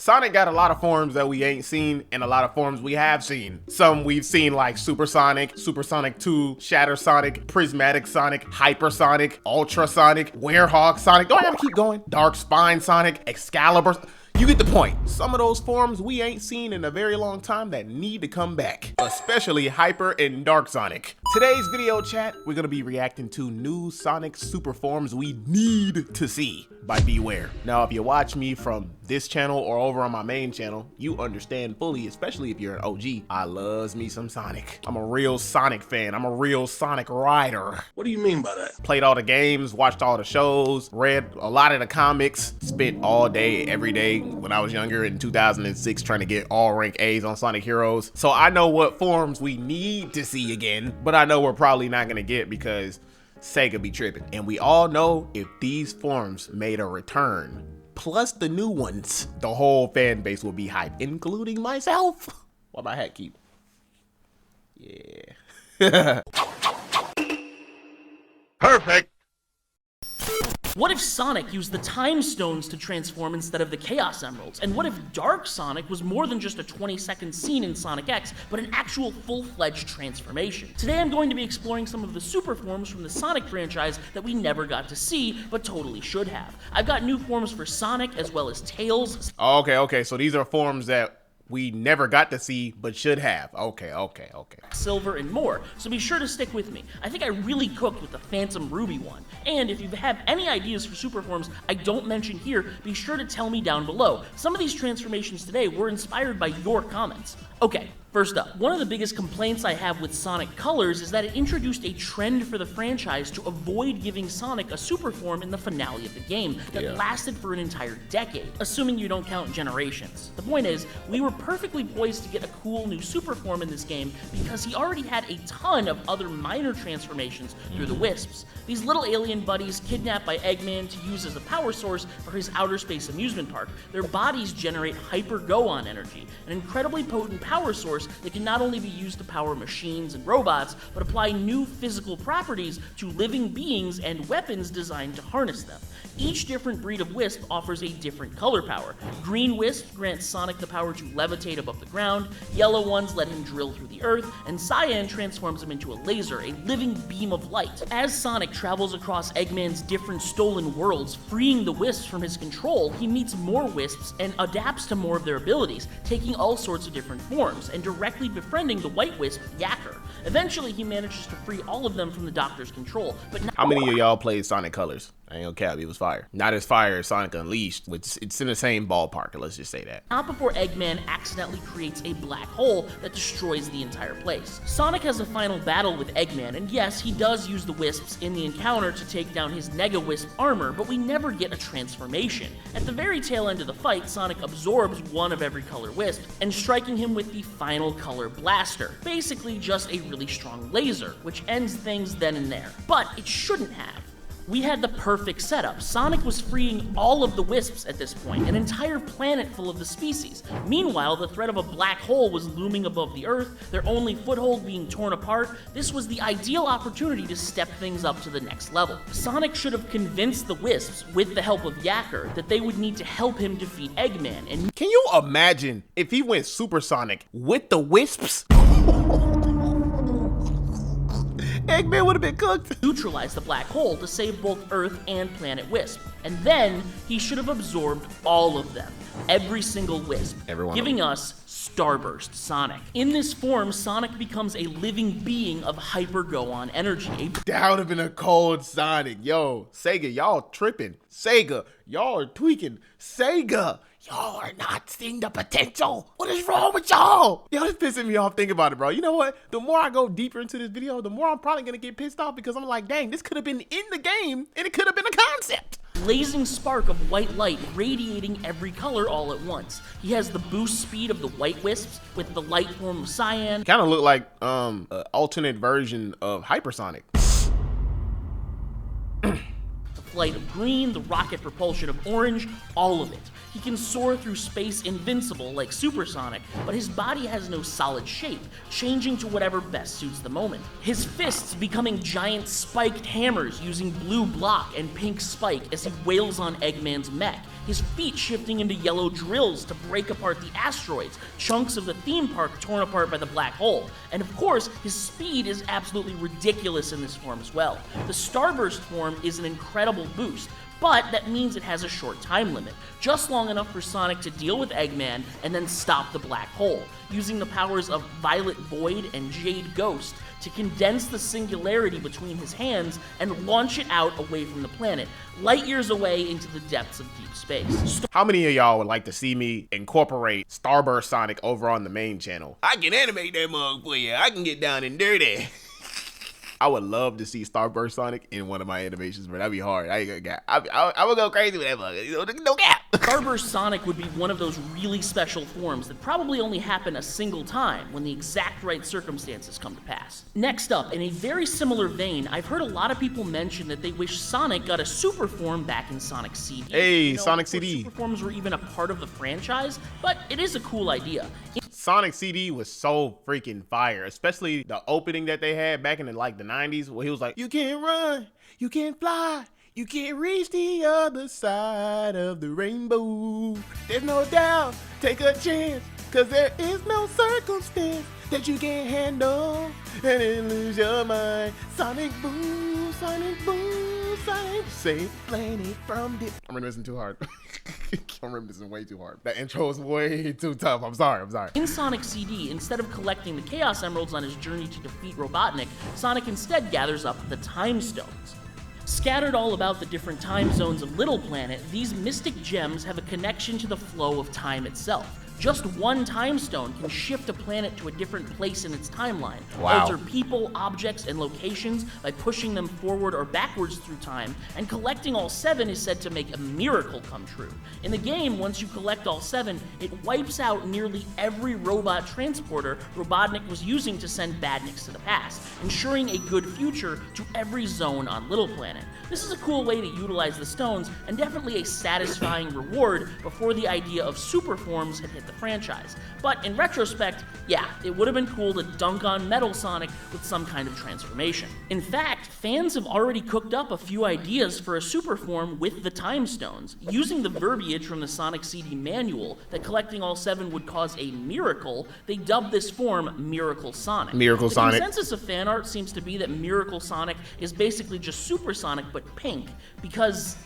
Sonic got a lot of forms that we ain't seen and a lot of forms we have seen. Some we've seen like Supersonic, Supersonic 2, Shatter Sonic, Prismatic Sonic, Hypersonic, Ultrasonic, Werehog Sonic. Do I gotta keep going? Dark Spine Sonic, Excalibur. You get the point. Some of those forms we ain't seen in a very long time that need to come back, especially Hyper and Dark Sonic. Today's video chat, we're gonna be reacting to new Sonic super forms we need to see by Beware. Now, if you watch me from this channel or over on my main channel, you understand fully, especially if you're an OG, I loves me some Sonic. I'm a real Sonic fan. I'm a real Sonic rider. What do you mean by that? Played all the games, watched all the shows, read a lot of the comics, spent all day, every day when I was younger in 2006 trying to get all rank A's on Sonic Heroes. So I know what forms we need to see again, but I know we're probably not gonna get because Sega be tripping. And we all know if these forms made a return, plus the new ones, the whole fan base will be hyped, including myself. Why my hat keep? Yeah. Perfect. What if Sonic used the Time Stones to transform instead of the Chaos Emeralds? And what if Dark Sonic was more than just a 20-second scene in Sonic X, but an actual full-fledged transformation? Today I'm going to be exploring some of the super forms from the Sonic franchise that we never got to see, but totally should have. I've got new forms for Sonic, as well as Tails. Okay, so these are forms that we never got to see, but should have. Okay. Silver, and more, so be sure to stick with me. I think I really cooked with the Phantom Ruby one. And if you have any ideas for super forms I don't mention here, be sure to tell me down below. Some of these transformations today were inspired by your comments. Okay, first up, one of the biggest complaints I have with Sonic Colors is that it introduced a trend for the franchise to avoid giving Sonic a super form in the finale of the game that lasted for an entire decade, assuming you don't count generations. The point is, we were perfectly poised to get a cool new super form in this game because he already had a ton of other minor transformations through the Wisps. These little alien buddies kidnapped by Eggman to use as a power source for his outer space amusement park. Their bodies generate hyper-go-on energy, an incredibly potent power source that can not only be used to power machines and robots, but apply new physical properties to living beings and weapons designed to harness them. Each different breed of Wisp offers a different color power. Green Wisp grants Sonic the power to levitate above the ground, yellow ones let him drill through the earth, and Cyan transforms him into a laser, a living beam of light. As Sonic travels across Eggman's different stolen worlds, freeing the Wisps from his control, he meets more Wisps and adapts to more of their abilities, taking all sorts of different forms, and directly befriending the White Wisp, Yacker. Eventually, he manages to free all of them from the Doctor's control, but How many of y'all played Sonic Colors? I ain't gonna cap, it was fire. Not as fire as Sonic Unleashed, which it's in the same ballpark, let's just say that. not before Eggman accidentally creates a black hole that destroys the entire place. Sonic has a final battle with Eggman, and yes, he does use the Wisps in the encounter to take down his Nega Wisp armor, but we never get a transformation. At the very tail end of the fight, Sonic absorbs one of every color Wisp, and striking him with the final color blaster. Basically just a really strong laser, which ends things then and there. But it shouldn't have. We had the perfect setup. Sonic was freeing all of the Wisps at this point, an entire planet full of the species. Meanwhile, the threat of a black hole was looming above the Earth, their only foothold being torn apart. This was the ideal opportunity to step things up to the next level. Sonic should have convinced the Wisps, with the help of Yacker, that they would need to help him defeat Eggman, and Can you imagine if he went Supersonic with the Wisps? Eggman would have been cooked. neutralize the black hole to save both Earth and Planet Wisp. And then, he should have absorbed all of them. Every single Wisp. Every one of giving us Starburst Sonic. In this form, Sonic becomes a living being of hyper-go-on energy. That would have been a cold Sonic. Yo, Sega, y'all tripping. Sega, y'all are tweaking. Sega, y'all are not seeing the potential. What is wrong with y'all? Y'all just pissing me off thinking about it, bro. You know what? The more I go deeper into this video, the more I'm probably gonna get pissed off because I'm like, dang, this could have been in the game and it could have been a concept. Blazing spark of white light radiating every color all at once. He has the boost speed of the White Wisps with the light form of Cyan. Kind of look like an alternate version of Hypersonic. flight of green, the rocket propulsion of orange, all of it. He can soar through space invincible like Supersonic, but his body has no solid shape, changing to whatever best suits the moment. His fists becoming giant spiked hammers using blue block and pink spike as he wails on Eggman's mech. His feet shifting into yellow drills to break apart the asteroids, chunks of the theme park torn apart by the black hole. And of course, his speed is absolutely ridiculous in this form as well. The Starburst form is an incredible boost, but that means it has a short time limit, just long enough for Sonic to deal with Eggman and then stop the black hole, using the powers of Violet Void and Jade Ghost to condense the singularity between his hands and launch it out away from the planet, light years away into the depths of deep space. How many of y'all would like to see me incorporate Starburst Sonic over on the main channel? I can animate that mug for you. I can get down and dirty. I would love to see Starburst Sonic in one of my animations, but that'd be hard. I would go crazy with that mug. No cap. Starburst Sonic would be one of those really special forms that probably only happen a single time when the exact right circumstances come to pass. Next up, in a very similar vein, I've heard a lot of people mention that they wish Sonic got a super form back in Sonic CD. Hey, Sonic CD. Super forms were even a part of the franchise, but it is a cool idea. Sonic CD was so freaking fire, especially the opening that they had back in the 90s where he was like, you can't run, you can't fly, you can't reach the other side of the rainbow. There's no doubt, take a chance, cause there is no circumstance that you can't handle and then lose your mind. Sonic boom, Sonic boom, Sonic save planet from this. I'm reminiscing too hard. I'm reminiscing way too hard. That intro is way too tough. I'm sorry. In Sonic CD, instead of collecting the Chaos Emeralds on his journey to defeat Robotnik, Sonic instead gathers up the Time Stones. Scattered all about the different time zones of Little Planet, these mystic gems have a connection to the flow of time itself. Just one time stone can shift a planet to a different place in its timeline, alter people, objects, and locations by pushing them forward or backwards through time, and collecting all 7 is said to make a miracle come true. In the game, once you collect all 7, it wipes out nearly every robot transporter Robotnik was using to send badniks to the past, ensuring a good future to every zone on Little Planet. This is a cool way to utilize the stones, and definitely a satisfying reward before the idea of super forms had hit the franchise. But in retrospect, yeah, it would have been cool to dunk on Metal Sonic with some kind of transformation. In fact, fans have already cooked up a few ideas for a super form with the Time Stones. Using the verbiage from the Sonic CD manual that collecting all 7 would cause a miracle, they dubbed this form Miracle Sonic. Miracle Sonic. The consensus of fan art seems to be that Miracle Sonic is basically just Super Sonic but pink, because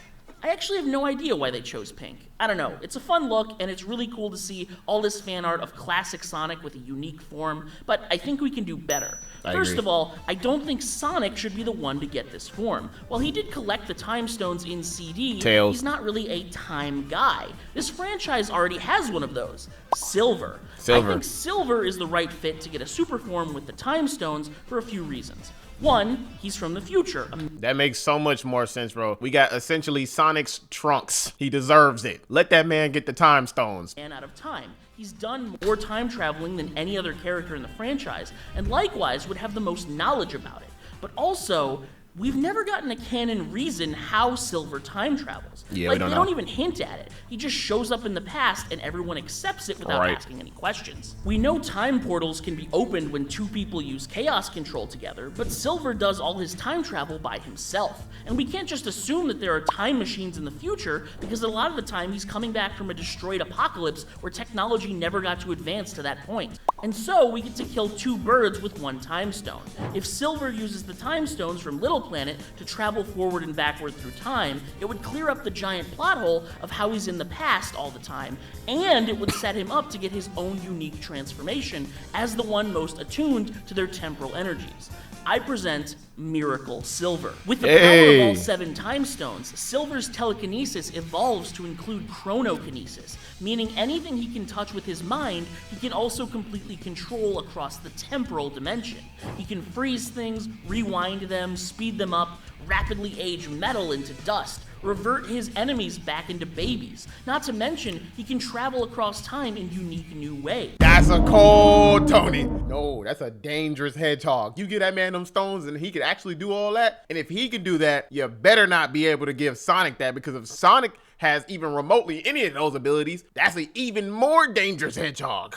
I actually have no idea why they chose pink. I don't know, it's a fun look, and it's really cool to see all this fan art of classic Sonic with a unique form, but I think we can do better. First of all, I don't think Sonic should be the one to get this form. While he did collect the Time Stones in CD, he's not really a time guy. This franchise already has one of those, Silver. I think Silver is the right fit to get a super form with the Time Stones for a few reasons. One, he's from the future. That makes so much more sense, bro. We got essentially Sonic's trunks. He deserves it. Let that man get the Time Stones. And out of time. He's done more time traveling than any other character in the franchise, and likewise would have the most knowledge about it. But also, we've never gotten a canon reason how Silver time travels. Yeah, like, we don't they know. don't even hint at it. He just shows up in the past and everyone accepts it without asking any questions. We know time portals can be opened when 2 people use chaos control together, but Silver does all his time travel by himself. And we can't just assume that there are time machines in the future, because a lot of the time he's coming back from a destroyed apocalypse where technology never got to advance to that point. And so we get to kill 2 birds with 1 time stone. If Silver uses the time stones from Little Planet to travel forward and backward through time, it would clear up the giant plot hole of how he's in the past all the time, and it would set him up to get his own unique transformation as the one most attuned to their temporal energies. I present Miracle Silver. With the power of all 7 time stones, Silver's telekinesis evolves to include chronokinesis, meaning anything he can touch with his mind, he can also completely control across the temporal dimension. He can freeze things, rewind them, speed them up, rapidly age metal into dust, revert his enemies back into babies. Not to mention, he can travel across time in unique new ways. That's a cold Tony. No, that's a dangerous hedgehog. You give that man them stones and he could actually do all that. And if he can do that, you better not be able to give Sonic that, because if Sonic has even remotely any of those abilities, that's an even more dangerous hedgehog.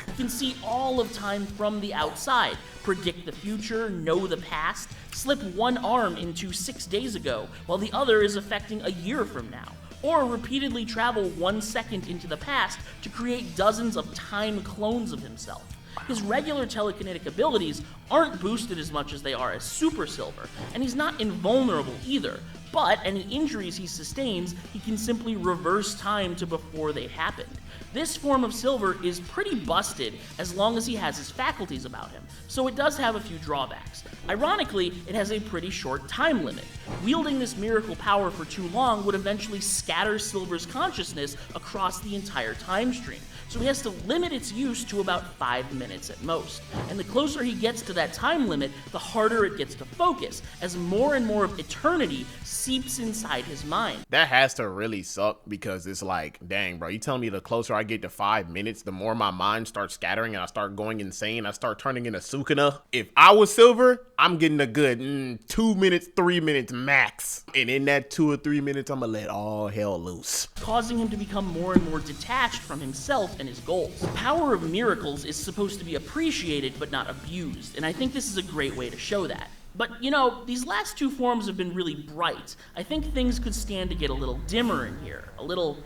You can see all of time from the outside, predict the future, know the past, slip one arm into 6 days ago, while the other is affecting a year from now, or repeatedly travel 1 second into the past to create dozens of time clones of himself. His regular telekinetic abilities aren't boosted as much as they are as Super Silver, and he's not invulnerable either, but any injuries he sustains, he can simply reverse time to before they happened. This form of Silver is pretty busted as long as he has his faculties about him, so it does have a few drawbacks. Ironically, it has a pretty short time limit. Wielding this miracle power for too long would eventually scatter Silver's consciousness across the entire time stream, so he has to limit its use to about 5 minutes at most. And the closer he gets to that time limit, the harder it gets to focus, as more and more of eternity seeps inside his mind. That has to really suck, because it's like, dang, bro, you telling me the closer I get to 5 minutes, the more my mind starts scattering and I start going insane. I start turning into Sukuna. If I was Silver, I'm getting a good 2 minutes, 3 minutes max. And in that 2 or 3 minutes, I'm gonna let all hell loose, causing him to become more and more detached from himself and his goals. The power of miracles is supposed to be appreciated but not abused, and I think this is a great way to show that. But, you know, these last two forms have been really bright. I think things could stand to get a little dimmer in here, a little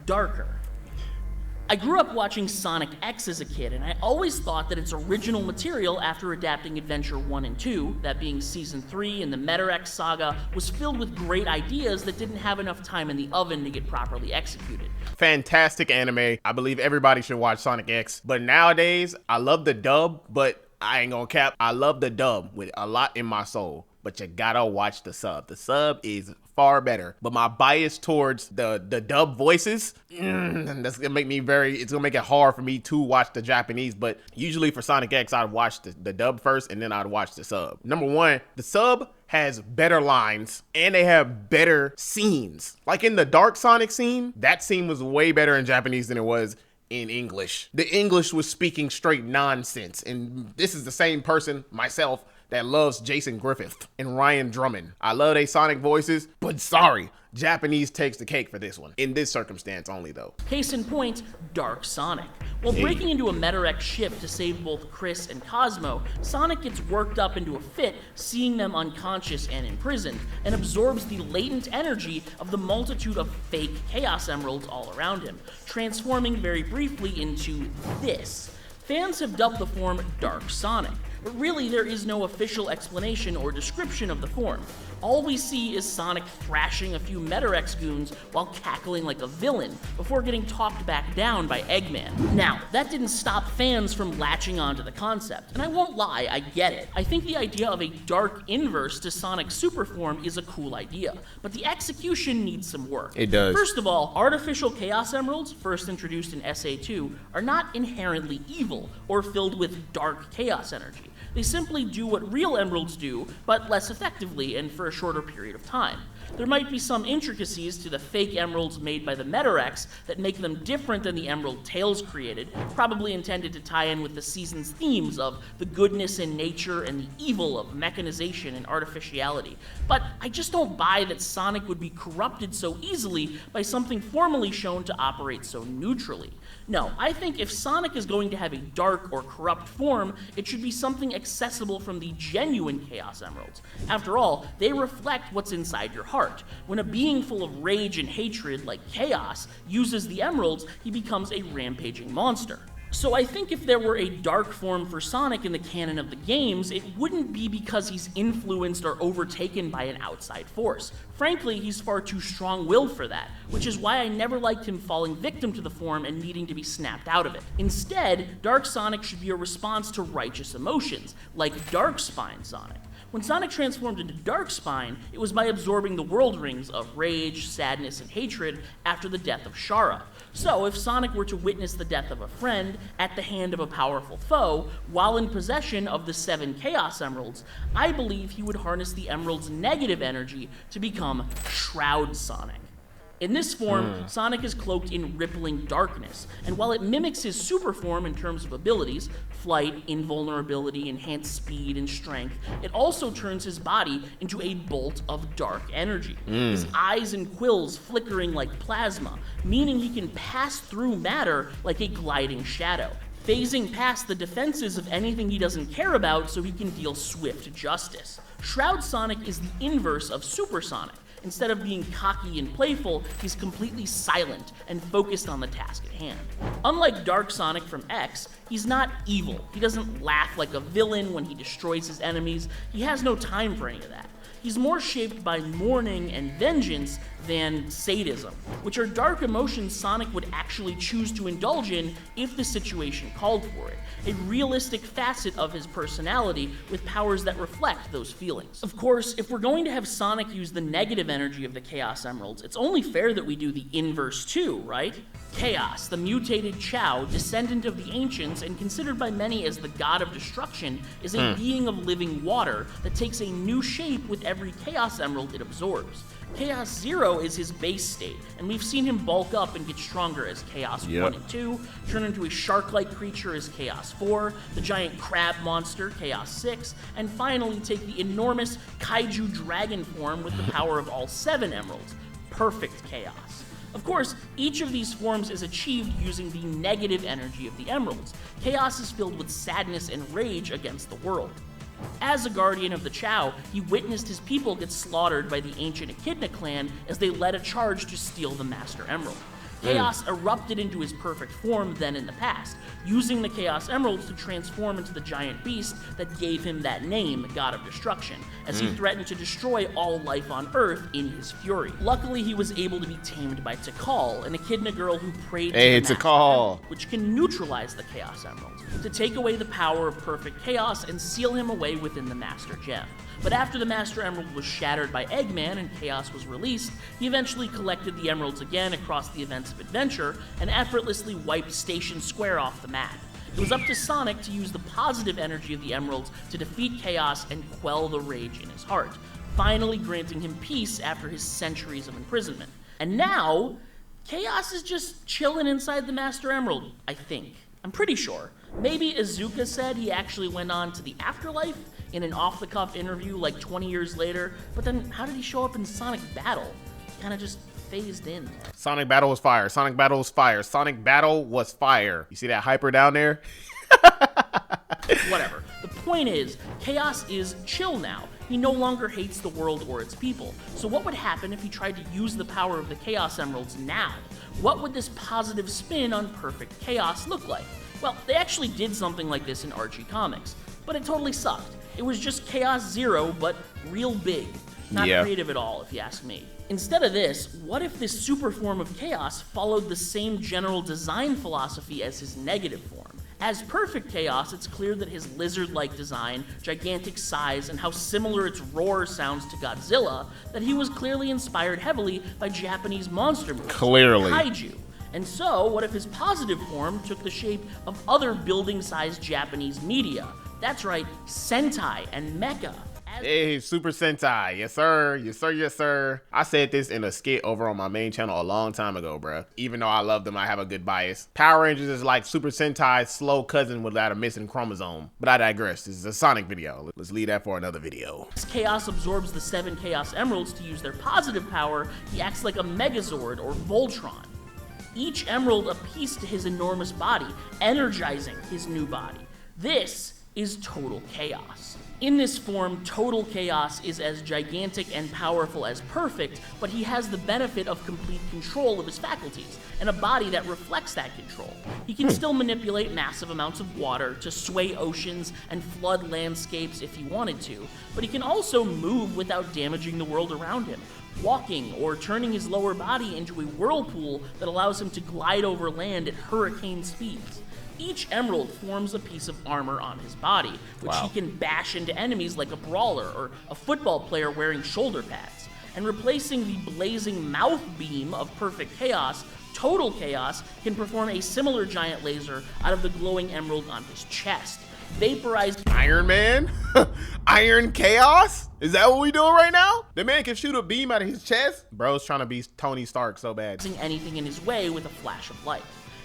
darker. I grew up watching Sonic X as a kid, and I always thought that its original material after adapting Adventure 1 and 2, that being Season 3 and the Meta-X saga, was filled with great ideas that didn't have enough time in the oven to get properly executed. Fantastic anime. I believe everybody should watch Sonic X. But nowadays, I love the dub, but I ain't gonna cap. I love the dub with a lot in my soul, but you gotta watch the sub. The sub is far better, but my bias towards the dub voices, that's gonna make me it's gonna make it hard for me to watch the Japanese. But usually for Sonic X, I'd watch the dub first and then I'd watch the sub. Number one, the sub has better lines and they have better scenes. Like in the Dark Sonic scene, that scene was way better in Japanese than it was in English. The English was speaking straight nonsense, and this is the same person, myself, that loves Jason Griffith and Ryan Drummond. I love they Sonic voices, but sorry, Japanese takes the cake for this one. In this circumstance only, though. Case in point, Dark Sonic. While breaking into a Meta-X ship to save both Chris and Cosmo, Sonic gets worked up into a fit seeing them unconscious and imprisoned, and absorbs the latent energy of the multitude of fake Chaos Emeralds all around him, transforming very briefly into this. Fans have dubbed the form Dark Sonic, but really there is no official explanation or description of the form. All we see is Sonic thrashing a few Meta-X goons while cackling like a villain before getting talked back down by Eggman. Now, that didn't stop fans from latching onto the concept, and I won't lie, I get it. I think the idea of a dark inverse to Sonic's super form is a cool idea, but the execution needs some work. It does. First of all, artificial Chaos Emeralds, first introduced in SA2, are not inherently evil or filled with dark chaos energy. They simply do what real emeralds do, but less effectively and for a shorter period of time. There might be some intricacies to the fake emeralds made by the Meta-X that make them different than the emerald Tails created, probably intended to tie in with the season's themes of the goodness in nature and the evil of mechanization and artificiality. But I just don't buy that Sonic would be corrupted so easily by something formally shown to operate so neutrally. No, I think if Sonic is going to have a dark or corrupt form, it should be something accessible from the genuine Chaos Emeralds. After all, they reflect what's inside your heart. When a being full of rage and hatred, like Chaos, uses the emeralds, he becomes a rampaging monster. So I think if there were a dark form for Sonic in the canon of the games, it wouldn't be because he's influenced or overtaken by an outside force. Frankly, he's far too strong-willed for that, which is why I never liked him falling victim to the form and needing to be snapped out of it. Instead, Dark Sonic should be a response to righteous emotions, like Dark Spine Sonic. When Sonic transformed into Darkspine, it was by absorbing the world rings of rage, sadness, and hatred after the death of Shara. So, if Sonic were to witness the death of a friend at the hand of a powerful foe, while in possession of the 7 Chaos Emeralds, I believe he would harness the Emerald's negative energy to become Shroud Sonic. In this form, Sonic is cloaked in rippling darkness, and while it mimics his super form in terms of abilities, flight, invulnerability, enhanced speed, and strength, it also turns his body into a bolt of dark energy. His eyes and quills flickering like plasma, meaning he can pass through matter like a gliding shadow, phasing past the defenses of anything he doesn't care about so he can deal swift justice. Shroud Sonic is the inverse of Super Sonic. Instead of being cocky and playful, he's completely silent and focused on the task at hand. Unlike Dark Sonic from X, he's not evil. He doesn't laugh like a villain when he destroys his enemies. He has no time for any of that. He's more shaped by mourning and vengeance than sadism, which are dark emotions Sonic would actually choose to indulge in if the situation called for it. A realistic facet of his personality with powers that reflect those feelings. Of course, if we're going to have Sonic use the negative energy of the Chaos Emeralds, it's only fair that we do the inverse too, right? Chaos, the mutated Chao, descendant of the ancients and considered by many as the god of destruction, is a being of living water that takes a new shape with every Chaos Emerald it absorbs. Chaos Zero is his base state, and we've seen him bulk up and get stronger as Chaos 1 and 2, turn into a shark-like creature as Chaos 4, the giant crab monster, Chaos 6, and finally take the enormous kaiju dragon form with the power of all 7 emeralds, Perfect Chaos. Of course, each of these forms is achieved using the negative energy of the emeralds. Chaos is filled with sadness and rage against the world. As a guardian of the Chao, he witnessed his people get slaughtered by the ancient Echidna clan as they led a charge to steal the Master Emerald. Chaos erupted into his perfect form then in the past, using the Chaos Emeralds to transform into the giant beast that gave him that name, God of Destruction, as he threatened to destroy all life on Earth in his fury. Luckily, he was able to be tamed by Tikal, an Echidna girl who prayed to the Master Emerald, which can neutralize the Chaos Emeralds, to take away the power of perfect chaos and seal him away within the Master Gem. But after the Master Emerald was shattered by Eggman and Chaos was released, he eventually collected the emeralds again across the events of Adventure and effortlessly wiped Station Square off the map. It was up to Sonic to use the positive energy of the emeralds to defeat Chaos and quell the rage in his heart, finally granting him peace after his centuries of imprisonment. And now, Chaos is just chilling inside the Master Emerald, I think. I'm pretty sure. Maybe Izuka said he actually went on to the afterlife in an off-the-cuff interview like 20 years later, but then how did he show up in Sonic Battle? Kind of just phased in. Sonic Battle was fire. Sonic Battle was fire. Sonic Battle was fire. You see that hyper down there? Whatever. The point is, Chaos is chill now. He no longer hates the world or its people. So what would happen if he tried to use the power of the Chaos Emeralds now? What would this positive spin on perfect chaos look like? Well, they actually did something like this in Archie comics, but it totally sucked. It was just Chaos Zero, but real big. Not creative at all, if you ask me. Instead of this, what if this super form of Chaos followed the same general design philosophy as his negative form? As Perfect Chaos, it's clear that his lizard-like design, gigantic size, and how similar its roar sounds to Godzilla, that he was clearly inspired heavily by Japanese monster movies. Clearly. Kaiju. And so, what if his positive form took the shape of other building-sized Japanese media? That's right, Sentai and Mecha. Hey, Super Sentai. Yes, sir. Yes, sir. Yes, sir. I said this in a skit over on my main channel a long time ago, bruh. Even though I love them, I have a good bias. Power Rangers is like Super Sentai's slow cousin without a missing chromosome. But I digress. This is a Sonic video. Let's leave that for another video. As Chaos absorbs the 7 Chaos Emeralds to use their positive power, he acts like a Megazord or Voltron. Each emerald a piece to his enormous body, energizing his new body. This is total chaos. In this form, total chaos is as gigantic and powerful as perfect, but he has the benefit of complete control of his faculties, and a body that reflects that control. He can still manipulate massive amounts of water to sway oceans and flood landscapes if he wanted to, but he can also move without damaging the world around him, walking or turning his lower body into a whirlpool that allows him to glide over land at hurricane speeds. Each emerald forms a piece of armor on his body, which he can bash into enemies like a brawler or a football player wearing shoulder pads. And replacing the blazing mouth beam of perfect chaos, Total Chaos can perform a similar giant laser out of the glowing emerald on his chest. Vaporized Iron Man? Iron Chaos? Is that what we doing right now? The man can shoot a beam out of his chest? Bro's trying to be Tony Stark so bad. anything in his way with a flash of light.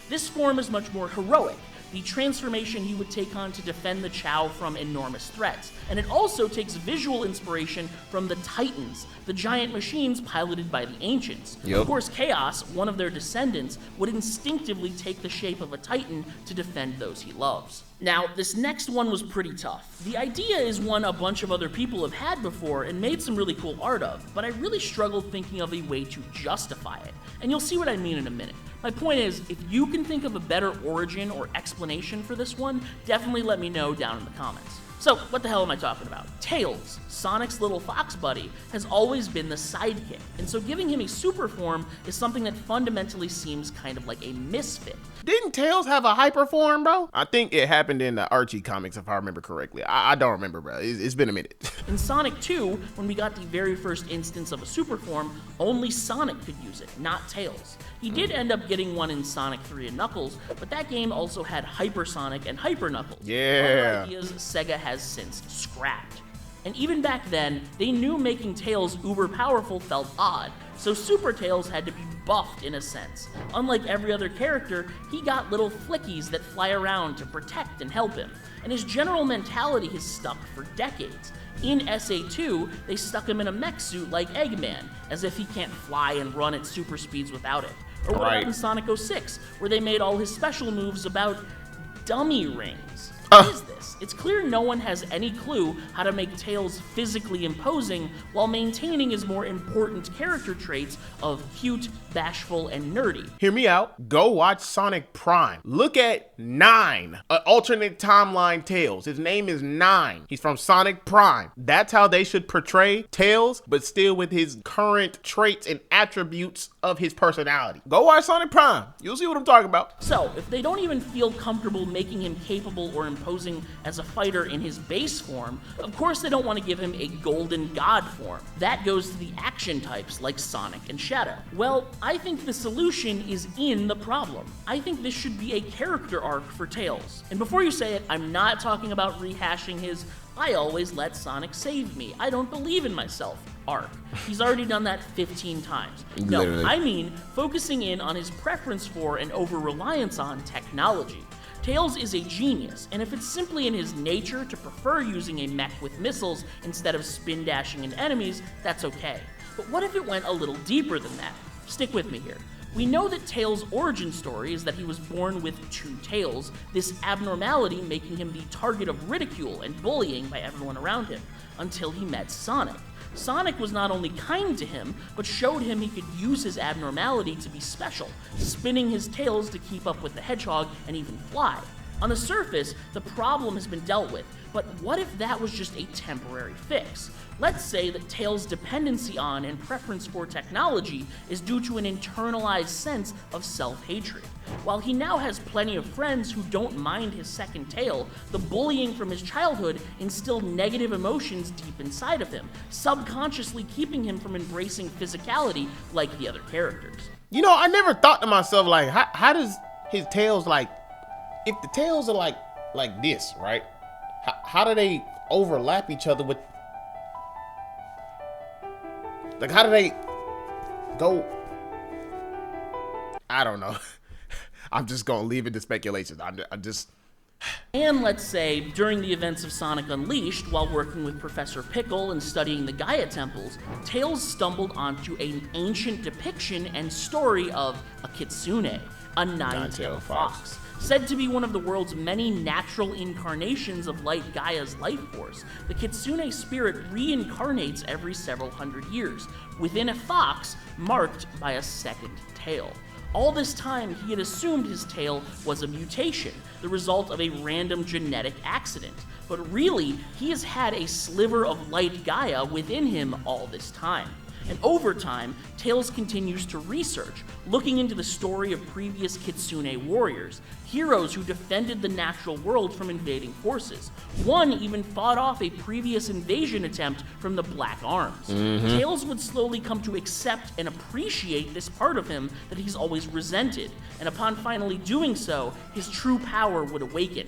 This form is much more heroic, the transformation he would take on to defend the Chow from enormous threats. And it also takes visual inspiration from the Titans, the giant machines piloted by the Ancients. Of course, Chaos, one of their descendants, would instinctively take the shape of a Titan to defend those he loves. Now, this next one was pretty tough. The idea is one a bunch of other people have had before and made some really cool art of, but I really struggled thinking of a way to justify it. And you'll see what I mean in a minute. My point is, if you can think of a better origin or explanation for this one, definitely let me know down in the comments. So, what the hell am I talking about? Tails, Sonic's little fox buddy, has always been the sidekick, and so giving him a super form is something that fundamentally seems kind of like a misfit. Didn't Tails have a hyper form, bro? I think it happened in the Archie comics, if I remember correctly. I don't remember, bro. It's been a minute. In Sonic 2, when we got the very first instance of a super form, only Sonic could use it, not Tails. He did end up getting one in Sonic 3 and Knuckles, but that game also had Hypersonic and Hyper Knuckles. Yeah. Other ideas Sega has since scrapped. And even back then, they knew making Tails uber powerful felt odd, so Super Tails had to be buffed in a sense. Unlike every other character, he got little flickies that fly around to protect and help him, and his general mentality has stuck for decades. In SA2, they stuck him in a mech suit like Eggman, as if he can't fly and run at super speeds without it. Or what about in Sonic 06, where they made all his special moves about dummy rings? What is this? It's clear no one has any clue how to make Tails physically imposing while maintaining his more important character traits of cute, bashful, and nerdy. Hear me out. Go watch Sonic Prime. Look at 9, an alternate timeline Tails. His name is 9. He's from Sonic Prime. That's how they should portray Tails, but still with his current traits and attributes of his personality. Go watch Sonic Prime. You'll see what I'm talking about. So, if they don't even feel comfortable making him capable or imposing as a fighter in his base form, of course they don't want to give him a golden god form. That goes to the action types like Sonic and Shadow. Well, I think the solution is in the problem. I think this should be a character arc for Tails. And before you say it, I'm not talking about rehashing his "I always let Sonic save me, I don't believe in myself" arc. He's already done that 15 times. No, I mean focusing in on his preference for and over-reliance on technology. Tails is a genius, and if it's simply in his nature to prefer using a mech with missiles instead of spin dashing into enemies, that's okay. But what if it went a little deeper than that? Stick with me here. We know that Tails' origin story is that he was born with 2 tails, this abnormality making him the target of ridicule and bullying by everyone around him, until he met Sonic. Sonic was not only kind to him, but showed him he could use his abnormality to be special, spinning his tails to keep up with the hedgehog and even fly. On the surface, the problem has been dealt with, but what if that was just a temporary fix? Let's say that Tails' dependency on and preference for technology is due to an internalized sense of self-hatred. While he now has plenty of friends who don't mind his second tail, the bullying from his childhood instilled negative emotions deep inside of him, subconsciously keeping him from embracing physicality like the other characters. You know, I never thought to myself, like, how does his tails, like, if the tails are like this, right? How do they overlap each other with, like, how do they go? I don't know. I'm just gonna leave it to speculation. I'm just. And let's say, during the events of Sonic Unleashed, while working with Professor Pickle and studying the Gaia temples, Tails stumbled onto an ancient depiction and story of a kitsune, a nine-tailed fox. Said to be one of the world's many natural incarnations of Light Gaia's life force, the kitsune spirit reincarnates every several hundred years, within a fox marked by a second tail. All this time, he had assumed his tail was a mutation, the result of a random genetic accident. But really, he has had a sliver of Light Gaia within him all this time. And over time, Tails continues to research, looking into the story of previous Kitsune warriors, heroes who defended the natural world from invading forces. One even fought off a previous invasion attempt from the Black Arms. Tails would slowly come to accept and appreciate this part of him that he's always resented, and upon finally doing so, his true power would awaken.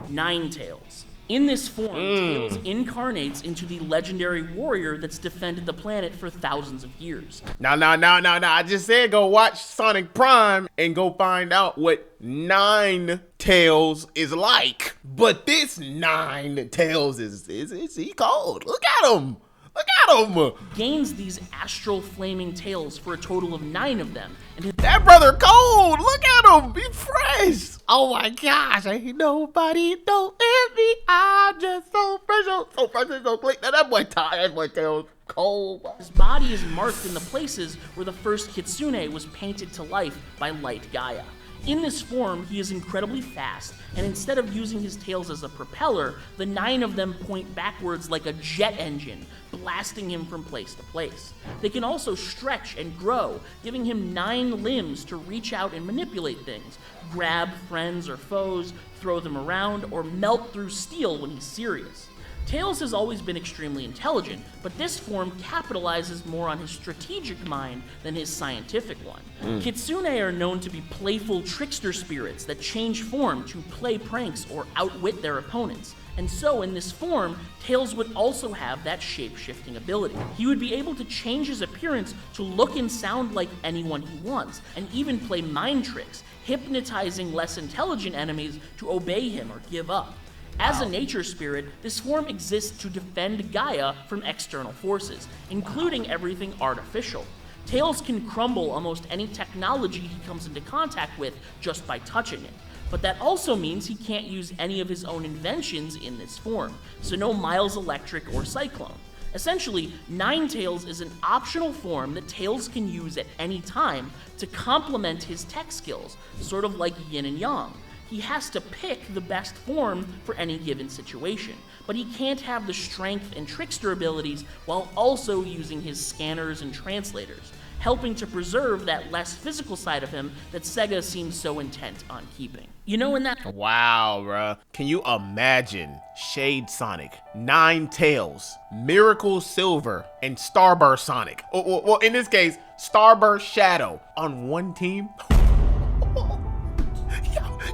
Ninetales. In this form, Tails incarnates into the legendary warrior that's defended the planet for thousands of years. Now, I just said go watch Sonic Prime and go find out what Ninetales is like. But this Ninetales is he cold. Look at him. Look at him. Gains these astral flaming tails for a total of 9 of them. And That brother cold. Look at him. Be fresh. Oh my gosh. Ain't nobody don't envy. I'm just so fresh. So fresh and so clean. That boy tired. That boy Tails cold. his body is marked in the places where the first Kitsune was painted to life by Light Gaia. In this form, he is incredibly fast, and instead of using his tails as a propeller, the 9 of them point backwards like a jet engine, blasting him from place to place. They can also stretch and grow, giving him 9 limbs to reach out and manipulate things, grab friends or foes, throw them around, or melt through steel when he's serious. Tails has always been extremely intelligent, but this form capitalizes more on his strategic mind than his scientific one. Kitsune are known to be playful trickster spirits that change form to play pranks or outwit their opponents. And so, in this form, Tails would also have that shape-shifting ability. He would be able to change his appearance to look and sound like anyone he wants, and even play mind tricks, hypnotizing less intelligent enemies to obey him or give up. As a nature spirit, this form exists to defend Gaia from external forces, including everything artificial. Tails can crumble almost any technology he comes into contact with just by touching it. But that also means he can't use any of his own inventions in this form, so no Miles Electric or Cyclone. Essentially, Ninetales is an optional form that Tails can use at any time to complement his tech skills, sort of like yin and yang. He has to pick the best form for any given situation, but he can't have the strength and trickster abilities while also using his scanners and translators, helping to preserve that less physical side of him that Sega seems so intent on keeping. You know, in that... Wow, bruh. Can you imagine Shade Sonic, Ninetales, Miracle Silver, and Starburst Sonic? Well, in this case, Starburst Shadow on one team?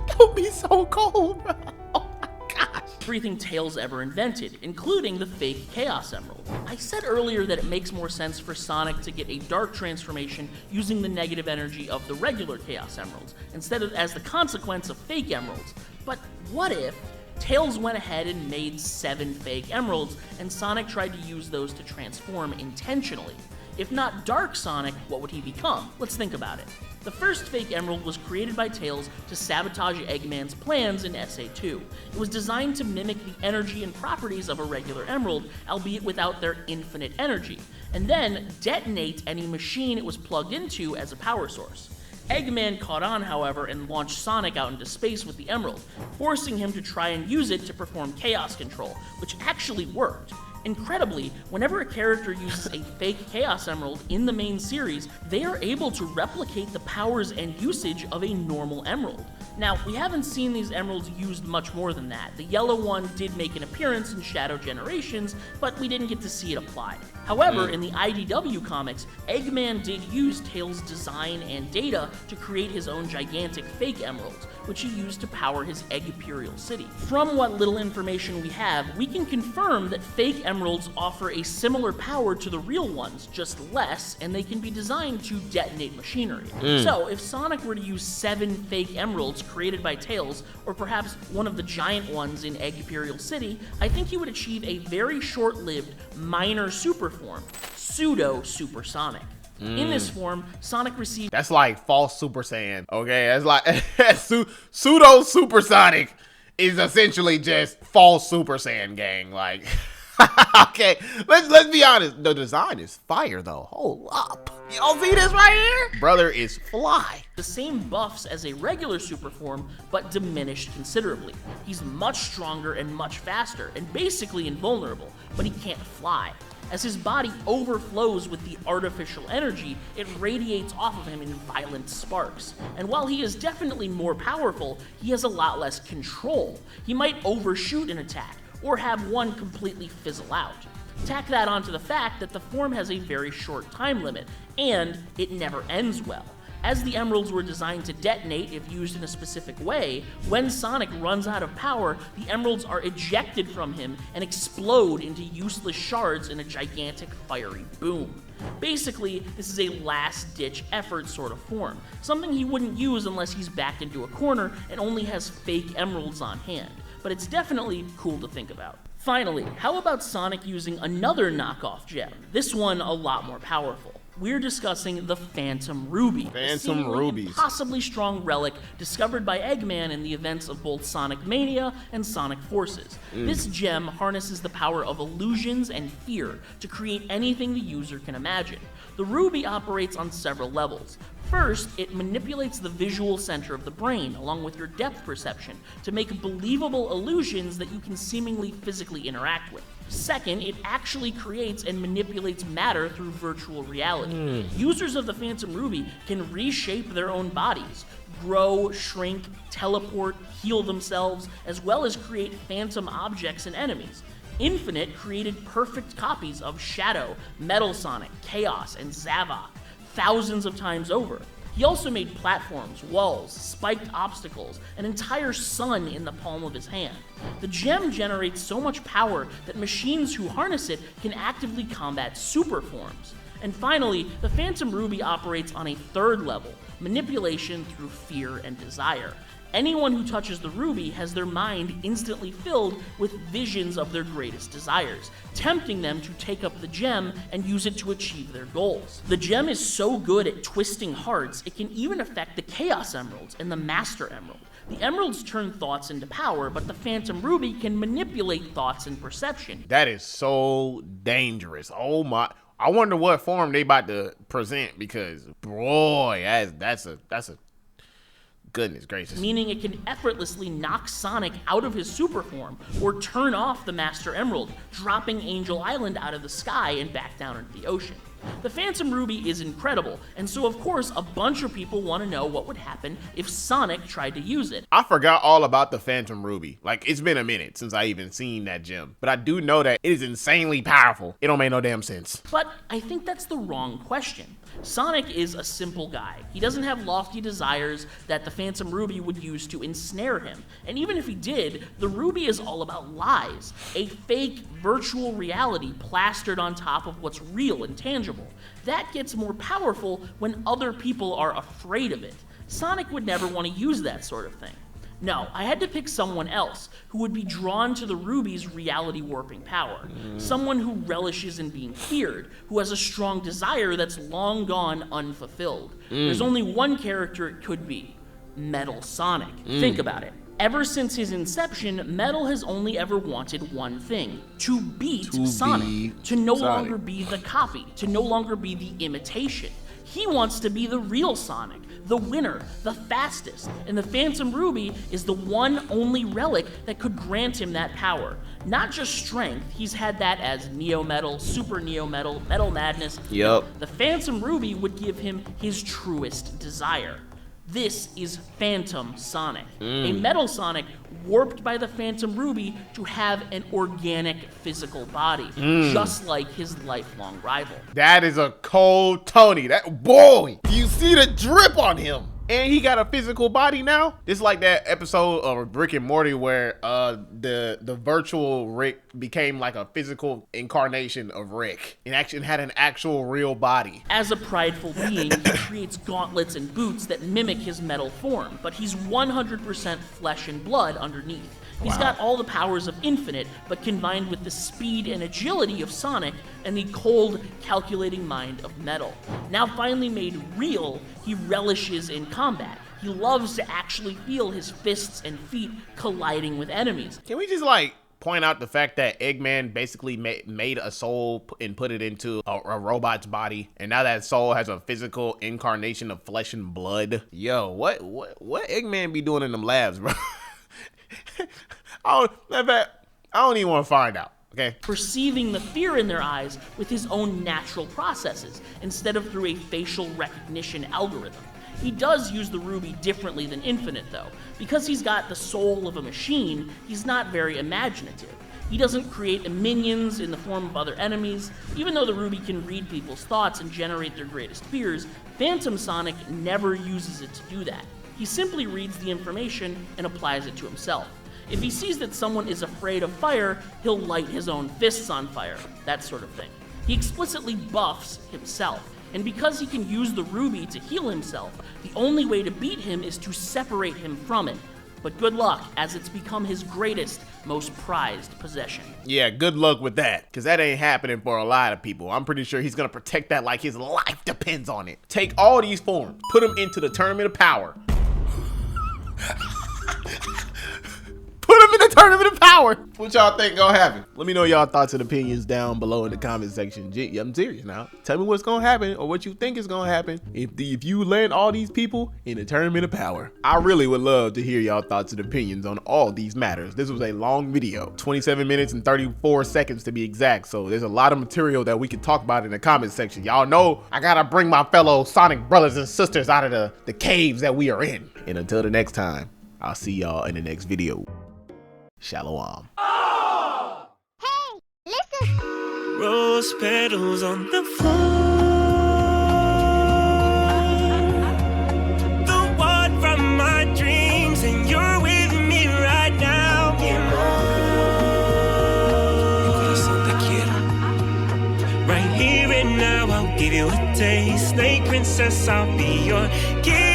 That would be so cold, bro. Oh my gosh. Everything Tails ever invented, including the fake Chaos Emerald. I said earlier that it makes more sense for Sonic to get a dark transformation using the negative energy of the regular Chaos Emeralds, instead of as the consequence of fake emeralds. But what if Tails went ahead and made 7 fake emeralds, and Sonic tried to use those to transform intentionally? If not Dark Sonic, what would he become? Let's think about it. The first fake emerald was created by Tails to sabotage Eggman's plans in SA2. It was designed to mimic the energy and properties of a regular emerald, albeit without their infinite energy, and then detonate any machine it was plugged into as a power source. Eggman caught on, however, and launched Sonic out into space with the emerald, forcing him to try and use it to perform chaos control, which actually worked. Incredibly, whenever a character uses a fake Chaos Emerald in the main series, they are able to replicate the powers and usage of a normal emerald. Now, we haven't seen these emeralds used much more than that. The yellow one did make an appearance in Shadow Generations, but we didn't get to see it applied. However, in the IDW comics, Eggman did use Tails' design and data to create his own gigantic fake emeralds, which he used to power his Eggperial City. From what little information we have, we can confirm that fake emeralds offer a similar power to the real ones, just less, and they can be designed to detonate machinery. So, if Sonic were to use 7 fake emeralds created by Tails, or perhaps one of the giant ones in Eggperial City, I think he would achieve a very short-lived minor super form, pseudo supersonic. In this form, Sonic received... That's like false Super Saiyan, okay? That's like pseudo supersonic is essentially just false Super Saiyan, gang. Like, okay, let's be honest. The design is fire though. Hold up, y'all see this right here? Brother is fly. the same buffs as a regular super form, but diminished considerably. He's much stronger and much faster, and basically invulnerable, but he can't fly. As his body overflows with the artificial energy, it radiates off of him in violent sparks. And while he is definitely more powerful, he has a lot less control. He might overshoot an attack, or have one completely fizzle out. Tack that onto the fact that the form has a very short time limit, and it never ends well. As the emeralds were designed to detonate if used in a specific way, when Sonic runs out of power, the emeralds are ejected from him and explode into useless shards in a gigantic fiery boom. Basically, this is a last-ditch effort sort of form, something he wouldn't use unless he's backed into a corner and only has fake emeralds on hand, but it's definitely cool to think about. Finally, how about Sonic using another knockoff gem, this one a lot more powerful? We're discussing the Phantom Ruby, a seemingly impossibly strong relic discovered by Eggman in the events of both Sonic Mania and Sonic Forces. This gem harnesses the power of illusions and fear to create anything the user can imagine. The Ruby operates on several levels. First, it manipulates the visual center of the brain, along with your depth perception, to make believable illusions that you can seemingly physically interact with. Second, it actually creates and manipulates matter through virtual reality. Users of the Phantom Ruby can reshape their own bodies, grow, shrink, teleport, heal themselves, as well as create phantom objects and enemies. Infinite created perfect copies of Shadow, Metal Sonic, Chaos, and Zavok, thousands of times over. He also made platforms, walls, spiked obstacles, an entire sun in the palm of his hand. The gem generates so much power that machines who harness it can actively combat super forms. And finally, the Phantom Ruby operates on a third level, manipulation through fear and desire. Anyone who touches the ruby has their mind instantly filled with visions of their greatest desires, tempting them to take up the gem and use it to achieve their goals. The gem is so good at twisting hearts, it can even affect the Chaos Emeralds and the Master Emerald. The emeralds turn thoughts into power, but the Phantom Ruby can manipulate thoughts and perception. That is so dangerous. Oh my. I wonder what form they about to present, because boy, that's a goodness gracious. Meaning it can effortlessly knock Sonic out of his super form, or turn off the Master Emerald, dropping Angel Island out of the sky and back down into the ocean. The Phantom Ruby is incredible, and so of course a bunch of people want to know what would happen if Sonic tried to use it. I forgot all about the Phantom Ruby. Like, it's been a minute since I even seen that gem. But I do know that it is insanely powerful. It don't make no damn sense. But I think that's the wrong question. Sonic is a simple guy. He doesn't have lofty desires that the Phantom Ruby would use to ensnare him. And even if he did, the Ruby is all about lies. A fake virtual reality plastered on top of what's real and tangible. That gets more powerful when other people are afraid of it. Sonic would never want to use that sort of thing. No, I had to pick someone else who would be drawn to the Ruby's reality warping power. Someone who relishes in being feared, who has a strong desire that's long gone unfulfilled. There's only one character it could be: Metal Sonic. Think about it. Ever since his inception, Metal has only ever wanted one thing: to beat Sonic. To no longer be the copy, to no longer be the imitation. He wants to be the real Sonic, the winner, the fastest, and the Phantom Ruby is the one only relic that could grant him that power. Not just strength, he's had that as Neo Metal, Super Neo Metal, Metal Madness. Yep. The Phantom Ruby would give him his truest desire. This is Phantom Sonic, a Metal Sonic warped by the Phantom Ruby to have an organic physical body, just like his lifelong rival. That is a cold Tony. That boy, you see the drip on him. And he got a physical body now. It's like that episode of Rick and Morty where the virtual Rick became like a physical incarnation of Rick and actually had an actual real body. As a prideful being, he creates gauntlets and boots that mimic his metal form, but he's 100% flesh and blood underneath. He's got all the powers of Infinite, but combined with the speed and agility of Sonic and the cold, calculating mind of Metal. Now finally made real, he relishes in combat. He loves to actually feel his fists and feet colliding with enemies. Can we just like point out the fact that Eggman basically made a soul and put it into a robot's body, and now that soul has a physical incarnation of flesh and blood? Yo, what Eggman be doing in them labs, bro? I don't even want to find out. okay? Perceiving the fear in their eyes with his own natural processes, instead of through a facial recognition algorithm. He does use the ruby differently than Infinite, though. Because he's got the soul of a machine, he's not very imaginative. He doesn't create minions in the form of other enemies. Even though the ruby can read people's thoughts and generate their greatest fears, Phantom Sonic never uses it to do that. He simply reads the information and applies it to himself. If he sees that someone is afraid of fire, he'll light his own fists on fire, that sort of thing. He explicitly buffs himself. And because he can use the ruby to heal himself, the only way to beat him is to separate him from it. But good luck, as it's become his greatest, most prized possession. Yeah, good luck with that, because that ain't happening for a lot of people. I'm pretty sure he's gonna protect that like his life depends on it. Take all these forms, put them into the tournament of power. Put him in the tournament of power. What y'all think gonna happen? Let me know y'all thoughts and opinions down below in the comment section. Gee, I'm serious now. Tell me what's gonna happen or what you think is gonna happen if you land all these people in the tournament of power. I really would love to hear y'all thoughts and opinions on all these matters. This was a long video, 27 minutes and 34 seconds to be exact. So there's a lot of material that we could talk about in the comment section. Y'all know I gotta bring my fellow Sonic brothers and sisters out of the caves that we are in. And until the next time, I'll see y'all in the next video. Shalom. Oh! Hey, listen. Rose petals on the floor. The one from my dreams, and you're with me right now. Right here and now, I'll give you a taste. Snake princess, I'll be your gift.